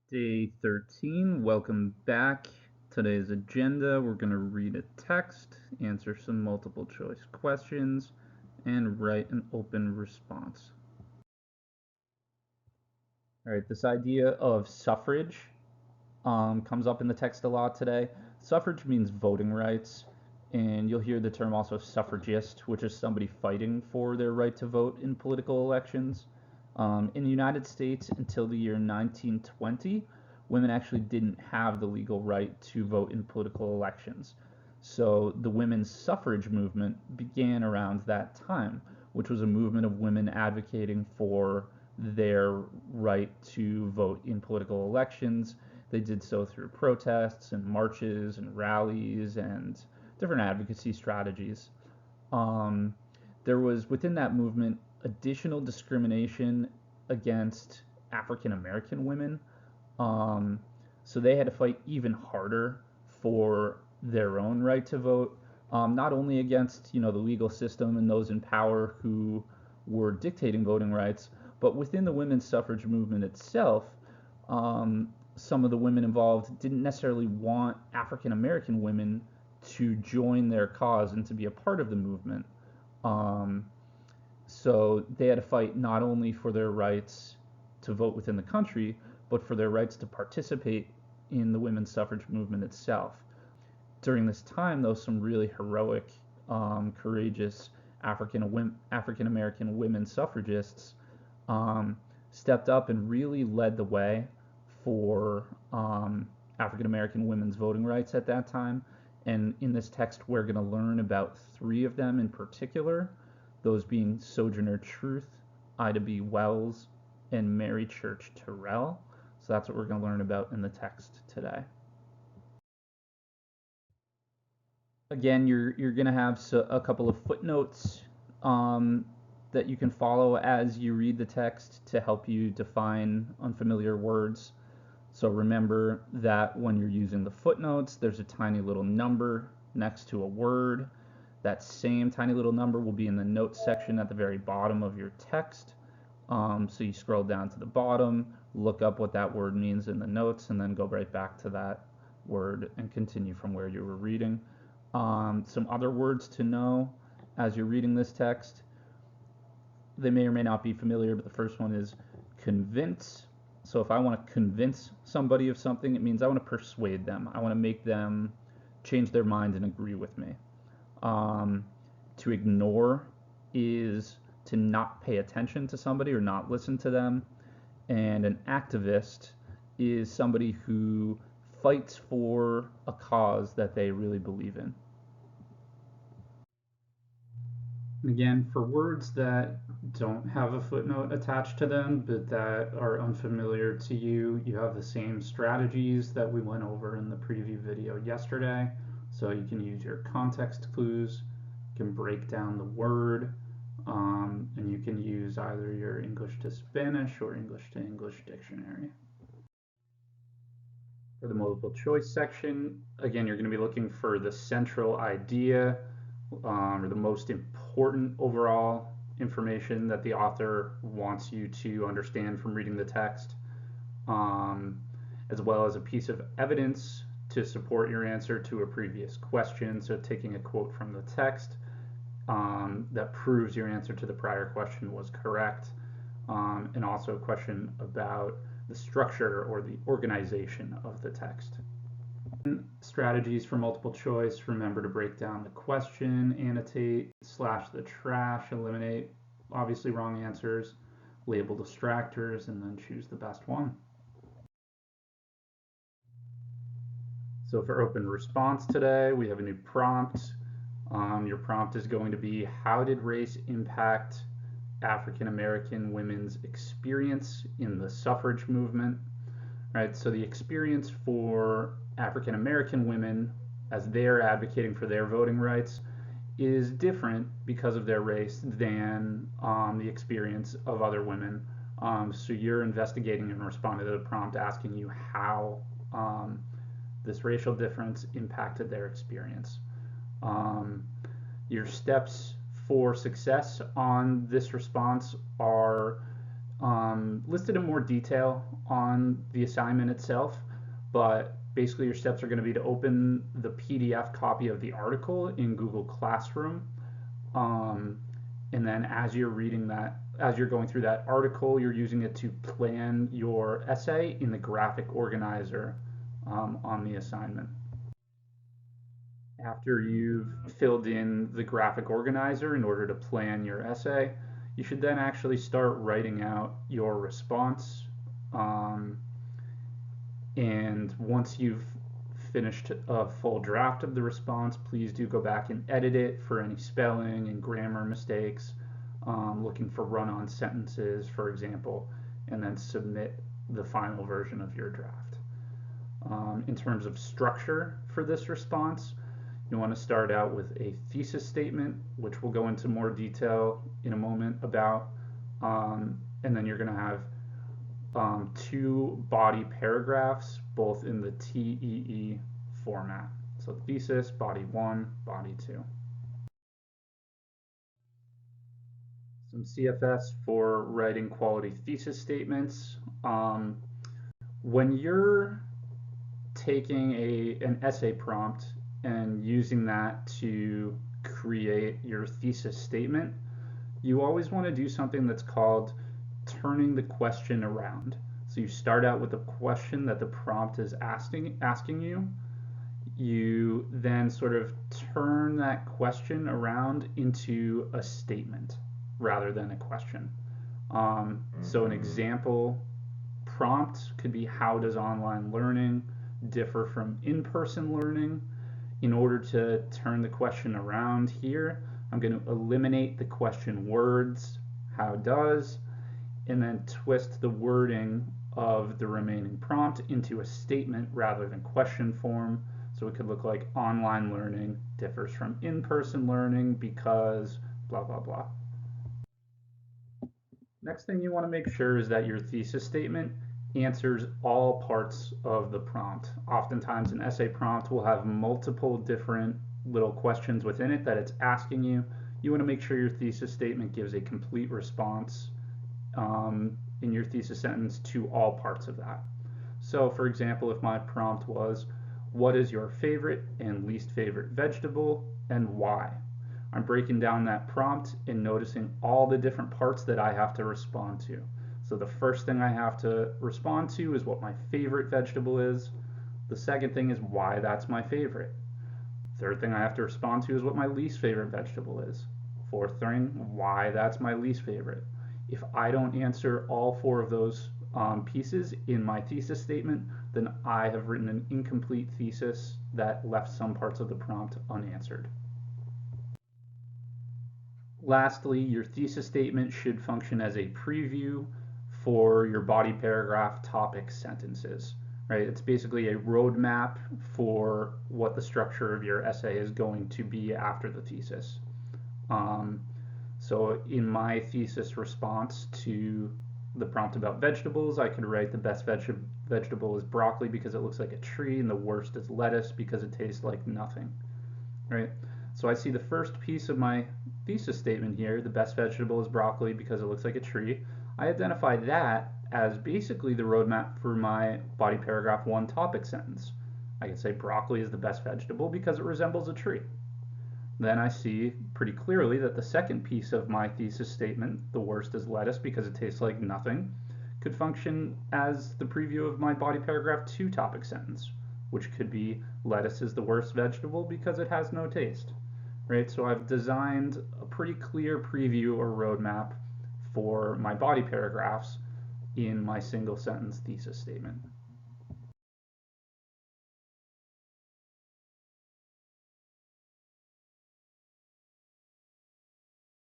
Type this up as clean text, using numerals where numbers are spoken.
Day 13, welcome back. Today's agenda, we're going to read a text, answer some multiple choice questions, and write an open response. All right, this idea of suffrage comes up in the text a lot today. Suffrage means voting rights, and you'll hear the term also suffragist, which is somebody fighting for their right to vote in political elections. In the United States, until the year 1920, women actually didn't have the legal right to vote in political elections. So the women's suffrage movement began around that time, which was a movement of women advocating for their right to vote in political elections. They did so through protests and marches and rallies and different advocacy strategies. Um, there was within that movement additional discrimination against African American women. Um, so they had to fight even harder for their own right to vote, not only against the legal system and those in power who were dictating voting rights, but within the women's suffrage movement itself. Some of the women involved didn't necessarily want African American women to join their cause and to be a part of the movement. Um, so they had to fight not only for their rights to vote within the country, but for their rights to participate in the women's suffrage movement itself. During this time, though, some really heroic, courageous African American women suffragists um, stepped up and really led the way for African American women's voting rights at that time. And in this text, we're going to learn about three of them in particular, those being Sojourner Truth, Ida B. Wells, and Mary Church Terrell. So that's what we're going to learn about in the text today. Again, you're going to have a couple of footnotes that you can follow as you read the text to help you define unfamiliar words. So remember that when you're using the footnotes, there's a tiny little number next to a word. That same tiny little number will be in the notes section at the very bottom of your text. So you scroll down to the bottom, look up what that word means in the notes, and then go right back to that word and continue from where you were reading. Some other words to know as you're reading this text. They may or may not be familiar, but the first one is convince. So if I want to convince somebody of something, it means I want to persuade them. I want to make them change their mind and agree with me. To ignore is to not pay attention to somebody or not listen to them. And an activist is somebody who fights for a cause that they really believe in. Again, for words that don't have a footnote attached to them, but that are unfamiliar to you, you have the same strategies that we went over in the preview video yesterday. So you can use your context clues, you can break down the word, and you can use either your English to Spanish or English to English dictionary. For the multiple choice section, again, you're going to be looking for the central idea or the most important overall information that the author wants you to understand from reading the text, as well as a piece of evidence to support your answer to a previous question. So taking a quote from the text that proves your answer to the prior question was correct, and also a question about the structure or the organization of the text. Strategies for multiple choice: remember to break down the question, annotate, slash the trash, eliminate obviously wrong answers, label distractors, and then choose the best one. So for open response today, we have a new prompt. Your prompt is going to be, how did race impact African American women's experience in the suffrage movement? Right, so the experience for African American women as they're advocating for their voting rights is different because of their race than the experience of other women. So you're investigating and responding to the prompt asking you how this racial difference impacted their experience. Your steps for success on this response are listed in more detail on the assignment itself, but basically your steps are going to be to open the PDF copy of the article in Google Classroom. Um, and then as you're reading that, as you're going through that article, you're using it to plan your essay in the graphic organizer on the assignment. After you've filled in the graphic organizer in order to plan your essay, you should then actually start writing out your response. Um, and once you've finished a full draft of the response, please do go back and edit it for any spelling and grammar mistakes, looking for run-on sentences, for example, and then submit the final version of your draft. In terms of structure for this response, you want to start out with a thesis statement, which we'll go into more detail in a moment about, and then you're going to have two body paragraphs, both in the TEE format. So thesis, body 1, body 2. Some CFS for writing quality thesis statements. When you're taking an essay prompt and using that to create your thesis statement, you always want to do something that's called turning the question around. So you start out with a question that the prompt is asking you. You then sort of turn that question around into a statement rather than a question. So an example prompt could be, how does online learning differ from in-person learning? In order to turn the question around here, I'm going to eliminate the question words, how does, and then twist the wording of the remaining prompt into a statement rather than question form. So it could look like, online learning differs from in-person learning because blah, blah, blah. Next thing you want to make sure is that your thesis statement answers all parts of the prompt. Oftentimes an essay prompt will have multiple different little questions within it that it's asking you. You want to make sure your thesis statement gives a complete response in your thesis sentence to all parts of that. So for example, if my prompt was, what is your favorite and least favorite vegetable and why? I'm breaking down that prompt and noticing all the different parts that I have to respond to. So the first thing I have to respond to is what my favorite vegetable is. The second thing is why that's my favorite. Third thing I have to respond to is what my least favorite vegetable is. Fourth thing, why that's my least favorite. If I don't answer all four of those pieces in my thesis statement, then I have written an incomplete thesis that left some parts of the prompt unanswered. Lastly, your thesis statement should function as a preview for your body paragraph topic sentences, right? It's basically a roadmap for what the structure of your essay is going to be after the thesis. So in my thesis response to the prompt about vegetables, I could write the best vegetable is broccoli because it looks like a tree, and the worst is lettuce because it tastes like nothing, right? So I see the first piece of my thesis statement here, the best vegetable is broccoli because it looks like a tree. I identify that as basically the roadmap for my body paragraph 1 topic sentence. I can say broccoli is the best vegetable because it resembles a tree. Then I see pretty clearly that the second piece of my thesis statement, the worst is lettuce because it tastes like nothing, could function as the preview of my body paragraph 2 topic sentence, which could be, lettuce is the worst vegetable because it has no taste. Right? So I've designed a pretty clear preview or roadmap for my body paragraphs in my single sentence thesis statement.